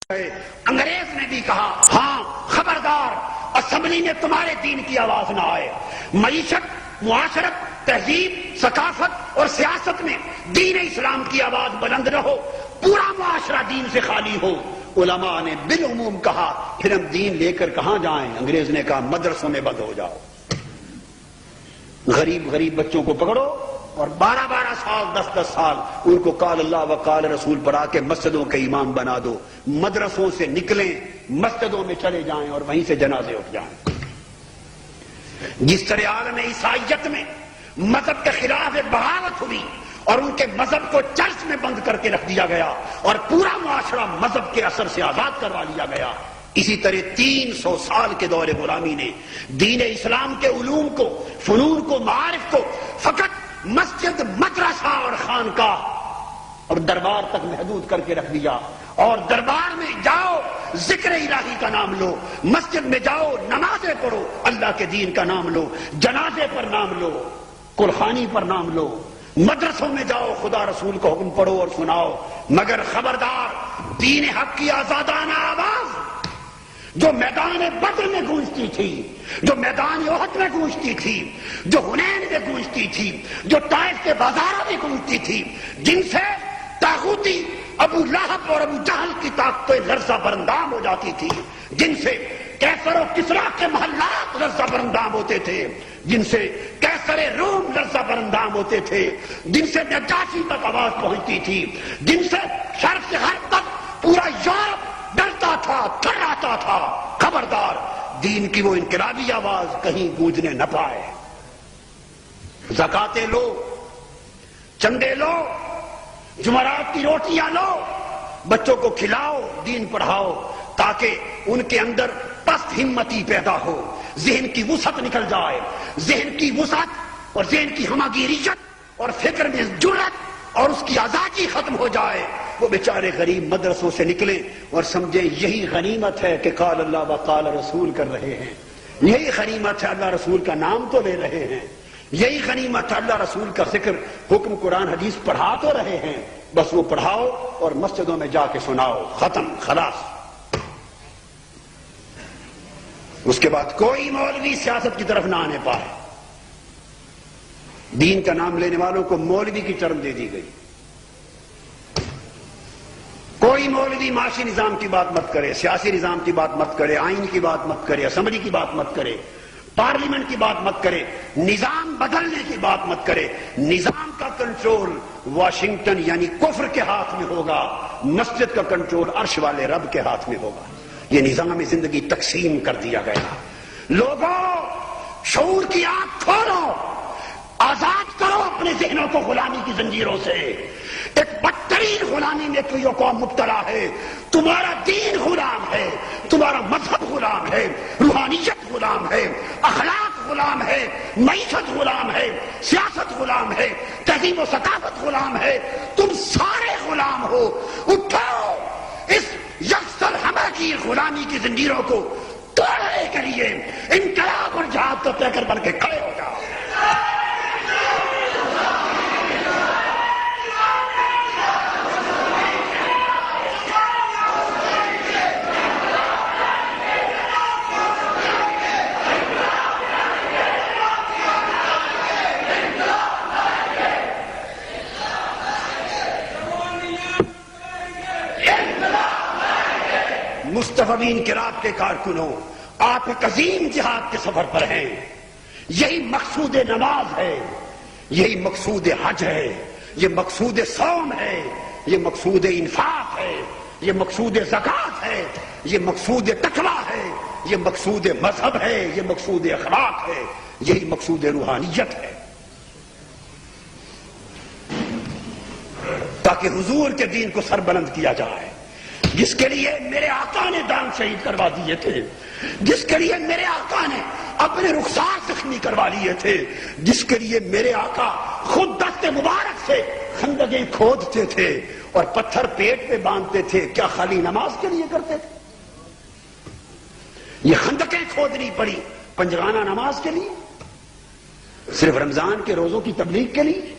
انگریز نے بھی کہا ہاں خبردار اسمبلی میں تمہارے دین کی آواز نہ آئے، معیشت، معاشرت، تہذیب، ثقافت اور سیاست میں دین اسلام کی آواز بلند رہو، پورا معاشرہ دین سے خالی ہو۔ علماء نے بالعموم کہا پھر ہم دین لے کر کہاں جائیں؟ انگریز نے کہا مدرسوں میں بند ہو جاؤ، غریب بچوں کو پکڑو اور 12 سال 10 سال ان کو قال اللہ و قال رسول پڑھا کے مسجدوں کے امام بنا دو، مدرسوں سے نکلیں، مسجدوں میں چلے جائیں اور وہیں سے جنازے اٹھ جائیں۔ جس طرح عالم عیسائیت میں مذہب کے خلاف ایک بغاوت ہوئی اور ان کے مذہب کو چرچ میں بند کر کے رکھ دیا گیا اور پورا معاشرہ مذہب کے اثر سے آزاد کروا لیا گیا، اسی طرح 300 سال کے دور غلامی نے دین اسلام کے علوم کو، فنون کو، معارف کو فقط مسجد، مدرسہ اور خانقاہ اور دربار تک محدود کر کے رکھ دیا۔ اور دربار میں جاؤ ذکر الہی کا نام لو، مسجد میں جاؤ نمازیں پڑھو، اللہ کے دین کا نام لو، جنازے پر نام لو، قرخانی پر نام لو، مدرسوں میں جاؤ خدا رسول کا حکم پڑھو اور سناؤ، مگر خبردار دین حق کی آزادانہ آواز جو میدان بدر میں گونجتی تھی، جو میدان احد میں گونجتی تھی، جو حنین میں گونجتی تھی، جو طائف کے بازاروں میں گونجتی تھی، جن سے طاغوتی ابو لہب اور ابو جہل کی طاقتیں لرزہ برندام ہو جاتی تھی، جن سے کیسر و کسریٰ کے محلات لرزہ برندام ہوتے تھے، جن سے کیسر روم لرزہ برندام ہوتے تھے، جن سے نجاشی تک آواز پہنچتی تھی، جن سے شرق سے غرب تک پورا یورپ ڈرتا تھا، تھراتا تھا، خبردار دین کی وہ انقلابی آواز کہیں گونجنے نہ پائے۔ زکاتیں لو، چندے لو، جمعرات کی روٹیاں لو، بچوں کو کھلاؤ، دین پڑھاؤ، تاکہ ان کے اندر پست ہمتی پیدا ہو، ذہن کی وسعت نکل جائے، ذہن کی وسعت اور ذہن کی ہمگیریت اور فکر میں جرأت اور اس کی آزادی ختم ہو جائے۔ وہ بیچارے غریب مدرسوں سے نکلیں اور سمجھیں یہی غنیمت ہے کہ قال اللہ و قال رسول کر رہے ہیں، یہی غنیمت ہے اللہ رسول کا نام تو لے رہے ہیں، یہی غنیمت ہے اللہ رسول کا ذکر، حکم قرآن حدیث پڑھا تو رہے ہیں، بس وہ پڑھاؤ اور مسجدوں میں جا کے سناؤ، ختم، خلاص۔ اس کے بعد کوئی مولوی سیاست کی طرف نہ آنے پائے۔ دین کا نام لینے والوں کو مولوی کی ٹرم دے دی گئی۔ کوئی مولوی معاشی نظام کی بات مت کرے، سیاسی نظام کی بات مت کرے، آئین کی بات مت کرے، اسمبلی کی بات مت کرے، پارلیمنٹ کی بات مت کرے، نظام بدلنے کی بات مت کرے۔ نظام کا کنٹرول واشنگٹن یعنی کفر کے ہاتھ میں ہوگا، مسجد کا کنٹرول عرش والے رب کے ہاتھ میں ہوگا۔ یہ نظام زندگی تقسیم کر دیا گیا۔ لوگوں، شعور کی آنکھ کھولو، آزاد کرو اپنے ذہنوں کو غلامی کی زنجیروں سے۔ ایک بدترین غلامی میں کوئی قوم مبتلا ہے، تمہارا دین غلام ہے، تمہارا مذہب غلام ہے، روحانیت غلام ہے، اخلاق غلام ہے، معیشت غلام ہے، سیاست غلام ہے، تہذیب و ثقافت غلام ہے، تم سارے غلام ہو۔ اٹھو، اس یکسر ہمہ کی غلامی کی زنجیروں کو توڑنے کے لیے انقلاب اور جہاد کا پیکر بن کے کھڑے ہو جاؤ۔ مصطفی انقلاب کے کارکنوں، آپ ایک عظیم جہاد کے سفر پر ہیں۔ یہی مقصود نماز ہے، یہی مقصود حج ہے، یہ مقصود صوم ہے، یہ مقصود انفاق ہے، یہ مقصود زکوٰۃ ہے، یہ مقصود تقویٰ ہے، یہ مقصود مذہب ہے، یہ مقصود اخلاق ہے، یہی مقصود روحانیت ہے، تاکہ حضور کے دین کو سربلند کیا جائے، جس کے لیے میرے آقا نے دان شہید کروا دیے تھے، جس کے لیے میرے آقا نے اپنے رخسار زخمی کروا لیے تھے، جس کے لیے میرے آقا خود دست مبارک سے خندقیں کھودتے تھے اور پتھر پیٹ پہ باندھتے تھے۔ کیا خالی نماز کے لیے کرتے تھے؟ یہ خندقیں کھودنی پڑی پنجگانہ نماز کے لیے، صرف رمضان کے روزوں کی تبلیغ کے لیے،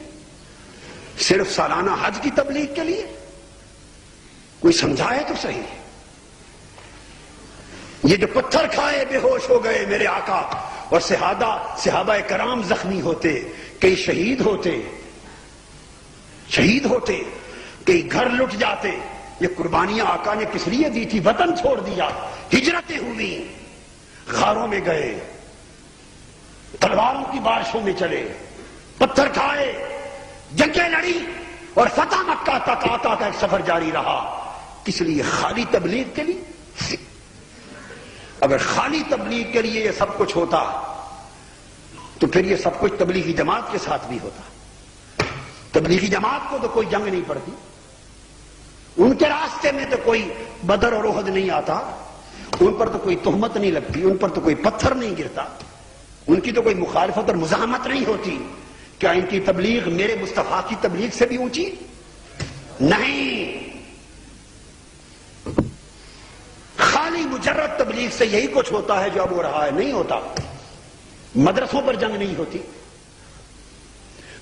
صرف سالانہ حج کی تبلیغ کے لیے؟ کوئی سمجھائے تو صحیح۔ یہ جو پتھر کھائے بے ہوش ہو گئے میرے آقا، اور صحابہ کرام زخمی ہوتے، کئی شہید ہوتے، کئی گھر لٹ جاتے. یہ قربانیاں آقا نے کس لیے دی تھی؟ وطن چھوڑ دیا، ہجرتیں ہوئی، غاروں میں گئے، تلواروں کی بارشوں میں چلے، پتھر کھائے، جنگیں لڑی، اور فتح مکہ تک آقا کا ایک سفر جاری رہا. کس لیے؟ خالی تبلیغ کے لیے. اگر خالی تبلیغ کے لیے یہ سب کچھ ہوتا تو پھر یہ سب کچھ تبلیغی جماعت کے ساتھ بھی ہوتا. تبلیغی جماعت کو تو کوئی جنگ نہیں پڑتی، ان کے راستے میں تو کوئی بدر اور احد نہیں آتا، ان پر تو کوئی تہمت نہیں لگتی، ان پر تو کوئی پتھر نہیں گرتا، ان کی تو کوئی مخالفت اور مزاحمت نہیں ہوتی. کیا ان کی تبلیغ میرے مصطفیٰ کی تبلیغ سے بھی اونچی؟ نہیں. خالی مجرد تبلیغ سے یہی کچھ ہوتا ہے جو اب ہو رہا ہے. نہیں ہوتا. مدرسوں پر جنگ نہیں ہوتی،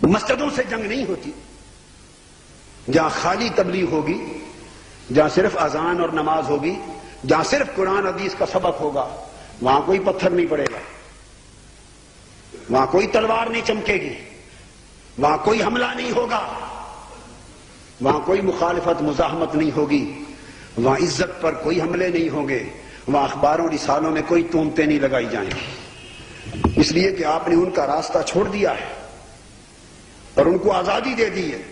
مسجدوں سے جنگ نہیں ہوتی. جہاں خالی تبلیغ ہوگی، جہاں صرف اذان اور نماز ہوگی، جہاں صرف قرآن حدیث کا سبق ہوگا، وہاں کوئی پتھر نہیں پڑے گا، وہاں کوئی تلوار نہیں چمکے گی، وہاں کوئی حملہ نہیں ہوگا، وہاں کوئی مخالفت مزاحمت نہیں ہوگی، وہاں عزت پر کوئی حملے نہیں ہوں گے، وہاں اخباروں رسالوں میں کوئی تہمتیں نہیں لگائی جائیں گی. اس لیے کہ آپ نے ان کا راستہ چھوڑ دیا ہے اور ان کو آزادی دے دی ہے.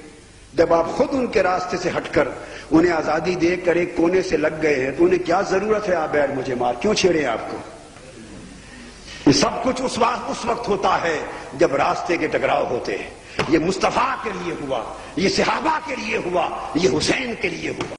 جب آپ خود ان کے راستے سے ہٹ کر انہیں آزادی دے کر ایک کونے سے لگ گئے ہیں تو انہیں کیا ضرورت ہے آپ بیٹھ مجھے مار کیوں چھیڑے آپ کو؟ یہ سب کچھ اس وقت ہوتا ہے جب راستے کے ٹکراؤ ہوتے ہیں. یہ مصطفیٰ کے لیے ہوا، یہ صحابہ کے لیے ہوا، یہ حسین کے لیے ہوا.